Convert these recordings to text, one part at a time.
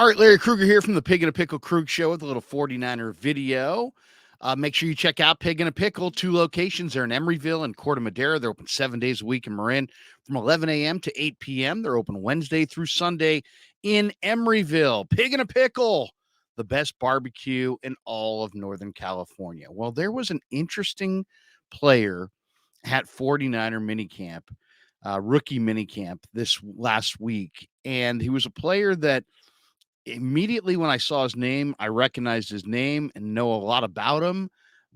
All right, Larry Krueger here from the Pig and a Pickle Krug Show with a little 49er video. Make sure you check out Pig and a Pickle. 2 locations. They're in Emeryville and Corte Madera. They're open 7 days a week in Marin from 11 a.m. to 8 p.m. They're open Wednesday through Sunday in Emeryville. Pig and a Pickle, the best barbecue in all of Northern California. Well, there was an interesting player at 49er minicamp, rookie minicamp this last week, and he was a player that immediately when I saw his name, I recognized his name and know a lot about him.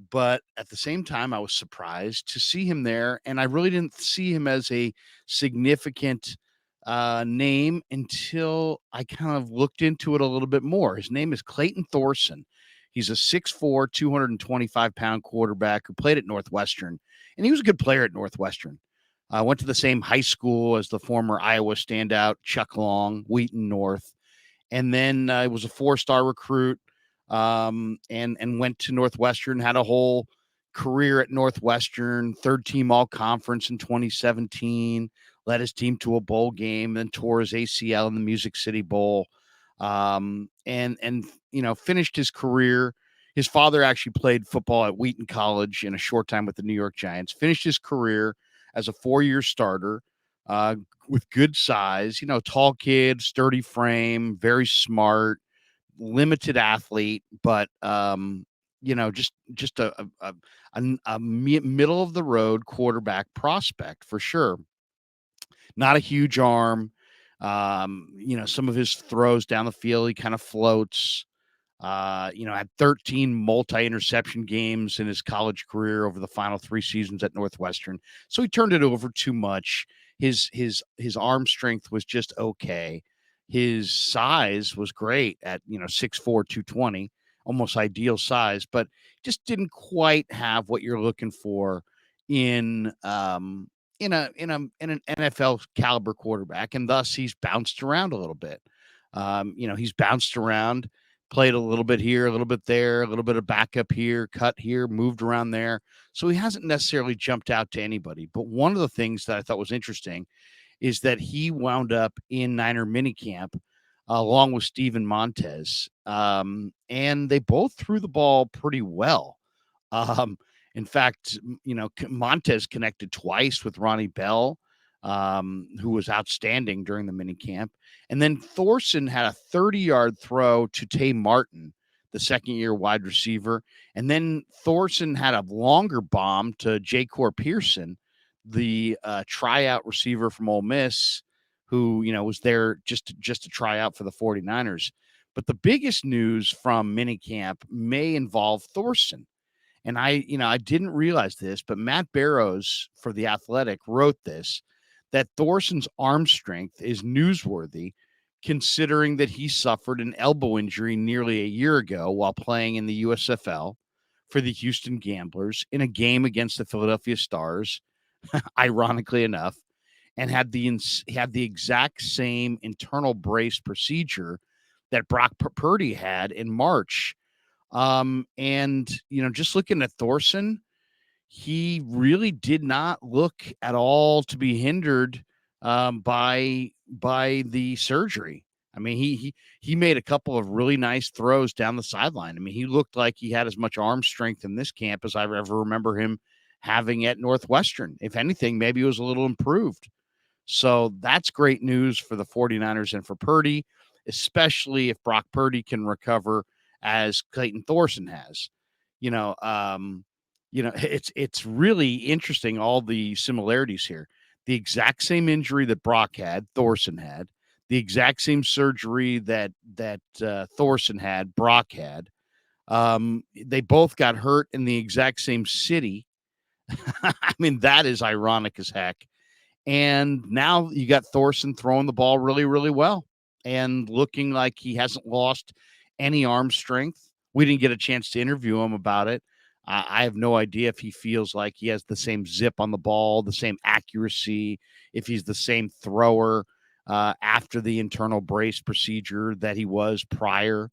But at the same time, I was surprised to see him there. And I really didn't see him as a significant name until I kind of looked into it a little bit more. His name is Clayton Thorson. He's a 6'4, 225-pound quarterback who played at Northwestern. And he was a good player at Northwestern. Went to the same high school as the former Iowa standout, Chuck Long, Wheaton North. And then he was a 4-star recruit, and went to Northwestern, had a whole career at Northwestern, 3rd-team all-conference in 2017, led his team to a bowl game, then tore his ACL in the Music City Bowl, and finished his career. His father actually played football at Wheaton College in a short time with the New York Giants, finished his career as a 4-year starter, with good size, tall kid, sturdy frame, very smart, limited athlete, but just a middle of the road quarterback prospect for sure. Not a huge arm. Some of his throws down the field, he kind of floats. Had 13 multi-interception games in his college career over the final 3 seasons at Northwestern. So he turned it over too much. His arm strength was just okay. His size was great at 6'4", 220, almost ideal size, but just didn't quite have what you're looking for in an NFL caliber quarterback, and thus he's bounced around a little bit. He's bounced around, played a little bit here, a little bit there, a little bit of backup here, cut here, moved around there. So he hasn't necessarily jumped out to anybody. But one of the things that I thought was interesting is that he wound up in Niner minicamp along with Steven Montez. And they both threw the ball pretty well. In fact, Montez connected twice with Ronnie Bell, who was outstanding during the minicamp. And then Thorson had a 30-yard throw to Tay Martin, the second-year wide receiver. And then Thorson had a longer bomb to Jacor Pearson, the tryout receiver from Ole Miss, who, was there just to try out for the 49ers. But the biggest news from minicamp may involve Thorson. And I didn't realize this, but Matt Barrows for The Athletic wrote this, that Thorson's arm strength is newsworthy, considering that he suffered an elbow injury nearly a year ago while playing in the USFL for the Houston Gamblers in a game against the Philadelphia Stars, ironically enough, and had the exact same internal brace procedure that Brock Purdy had in March. Just looking at Thorson, he really did not look at all to be hindered by the surgery. I mean, he made a couple of really nice throws down the sideline. I mean, he looked like he had as much arm strength in this camp as I ever remember him having at Northwestern. If anything, maybe it was a little improved. So that's great news for the 49ers and for Purdy, especially if Brock Purdy can recover as Clayton Thorson has. It's really interesting, all the similarities here. The exact same injury that Brock had, Thorson had. The exact same surgery that Thorson had, Brock had. They both got hurt in the exact same city. I mean, that is ironic as heck. And now you got Thorson throwing the ball really, really well and looking like he hasn't lost any arm strength. We didn't get a chance to interview him about it. I have no idea if he feels like he has the same zip on the ball, the same accuracy, if he's the same thrower after the internal brace procedure that he was prior.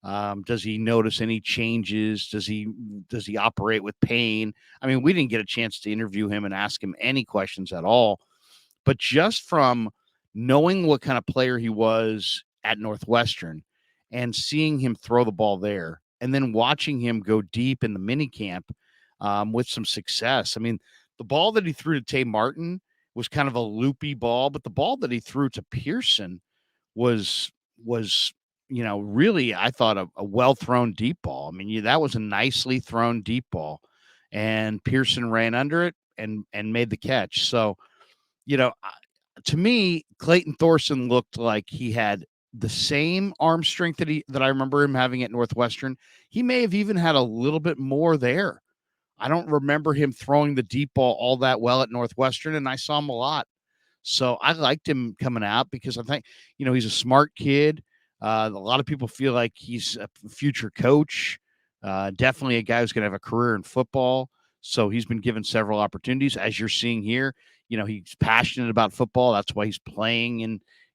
Does he notice any changes? Does he operate with pain? I mean, we didn't get a chance to interview him and ask him any questions at all. But just from knowing what kind of player he was at Northwestern and seeing him throw the ball there, and then watching him go deep in the mini camp with some success. I mean, the ball that he threw to Tay Martin was kind of a loopy ball, but the ball that he threw to Pearson was was really, I thought, a well thrown deep ball. I mean, that was a nicely thrown deep ball, and Pearson ran under it and made the catch. So to me, Clayton Thorson looked like he had the same arm strength that I remember him having at Northwestern. He may have even had a little bit more there. I don't remember him throwing the deep ball all that well at Northwestern, and I saw him a lot. So I liked him coming out because I think, he's a smart kid. A lot of people feel like he's a future coach, definitely a guy who's going to have a career in football. So he's been given several opportunities, as you're seeing here. He's passionate about football. That's why he's playing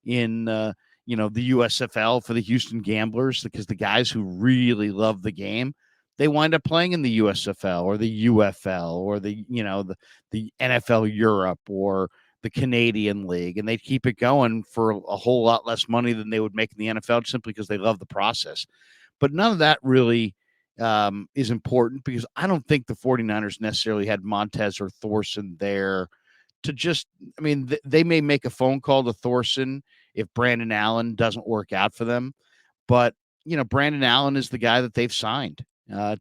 in the USFL for the Houston Gamblers, because the guys who really love the game, they wind up playing in the USFL or the UFL or the NFL Europe or the Canadian League, and they keep it going for a whole lot less money than they would make in the NFL, simply because they love the process. But none of that really is important, because I don't think the 49ers necessarily had Montez or Thorson there to just, I mean, they may make a phone call to Thorson if Brandon Allen doesn't work out for them. But Brandon Allen is the guy that they've signed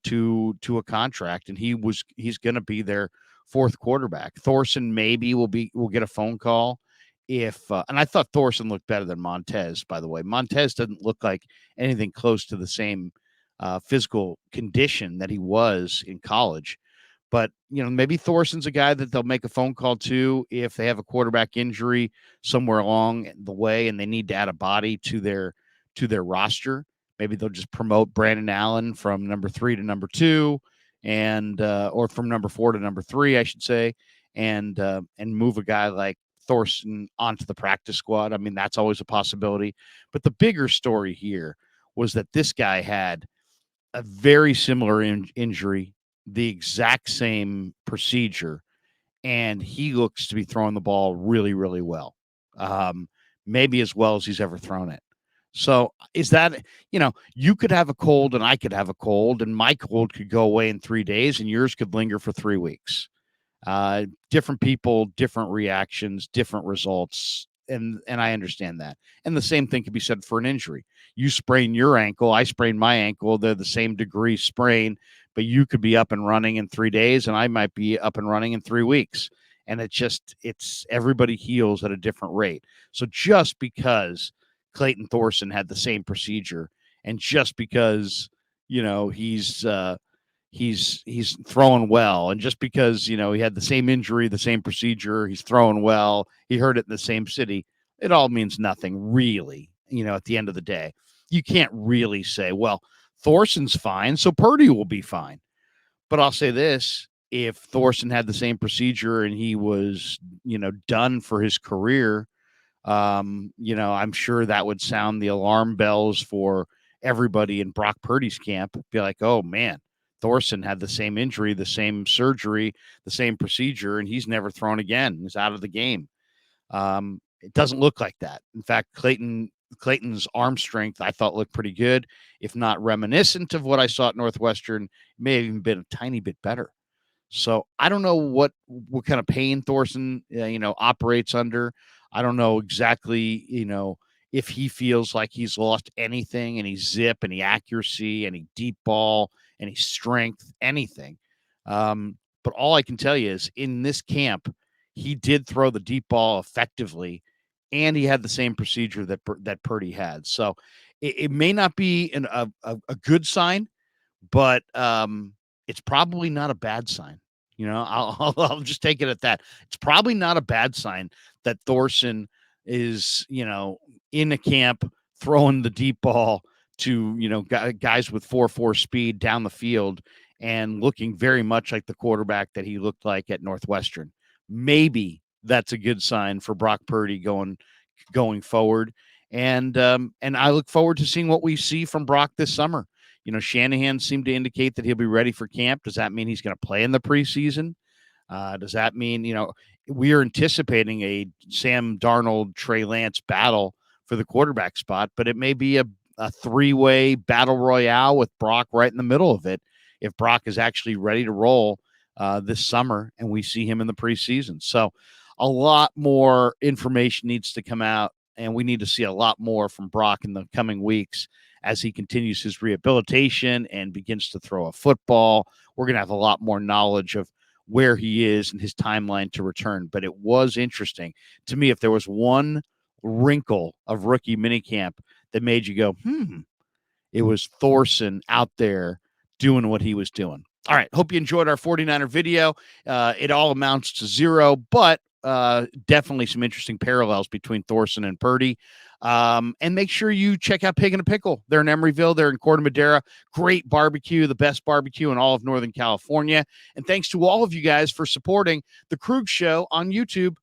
to a contract, and he's going to be their fourth quarterback. Thorson maybe will get a phone call if and I thought Thorson looked better than Montez, by the way. Montez doesn't look like anything close to the same physical condition that he was in college. But maybe Thorson's a guy that they'll make a phone call to if they have a quarterback injury somewhere along the way and they need to add a body to their roster. Maybe they'll just promote Brandon Allen from number 3 to number 2, and or from number 4 to number 3, I should say, and move a guy like Thorson onto the practice squad. I mean, that's always a possibility. But the bigger story here was that this guy had a very similar injury, the exact same procedure, and he looks to be throwing the ball really, really well. Maybe as well as he's ever thrown it. So is that, you could have a cold and I could have a cold, and my cold could go away in 3 days and yours could linger for 3 weeks. Different people, different reactions, different results. And I understand that. And the same thing can be said for an injury. You sprain your ankle, I sprain my ankle. They're the same degree sprain, but you could be up and running in 3 days and I might be up and running in 3 weeks. And it's everybody heals at a different rate. So just because Clayton Thorson had the same procedure, and just because, he's throwing well, and just because he had the same injury, the same procedure, he's throwing well, he heard it in the same city, it all means nothing really. At the end of the day, you can't really say, well, Thorson's fine, so Purdy will be fine. But I'll say this: if Thorson had the same procedure and he was done for his career, I'm sure that would sound the alarm bells for everybody in Brock Purdy's camp. Be like, oh man, Thorson had the same injury, the same surgery, the same procedure, and he's never thrown again. He's out of the game. It doesn't look like that. In fact, Clayton's arm strength, I thought, looked pretty good, if not reminiscent of what I saw at Northwestern. It may have even been a tiny bit better. So I don't know what kind of pain Thorson, operates under. I don't know exactly, if he feels like he's lost anything, any zip, any accuracy, any deep ball, any strength, anything. But all I can tell you is in this camp, he did throw the deep ball effectively, and he had the same procedure that Purdy had. So it may not be a good sign, but it's probably not a bad sign. I'll just take it at that. It's probably not a bad sign that Thorson is, in a camp throwing the deep ball to, guys with 4.4 speed down the field and looking very much like the quarterback that he looked like at Northwestern. Maybe that's a good sign for Brock Purdy going forward. And I look forward to seeing what we see from Brock this summer. Shanahan seemed to indicate that he'll be ready for camp. Does that mean he's going to play in the preseason? Does that mean, we are anticipating a Sam Darnold, Trey Lance battle for the quarterback spot, but it may be a a three-way battle royale with Brock right in the middle of it if Brock is actually ready to roll this summer and we see him in the preseason. So a lot more information needs to come out, and we need to see a lot more from Brock in the coming weeks as he continues his rehabilitation and begins to throw a football. We're going to have a lot more knowledge of where he is and his timeline to return. But it was interesting to me. If there was one wrinkle of rookie minicamp that made you go, it was Thorson out there doing what he was doing. All right. Hope you enjoyed our 49er video. It all amounts to zero, but definitely some interesting parallels between Thorson and Purdy. And make sure you check out Pig and a Pickle. They're in Emeryville. They're in Corte Madera. Great barbecue, the best barbecue in all of Northern California. And thanks to all of you guys for supporting The Krug Show on YouTube.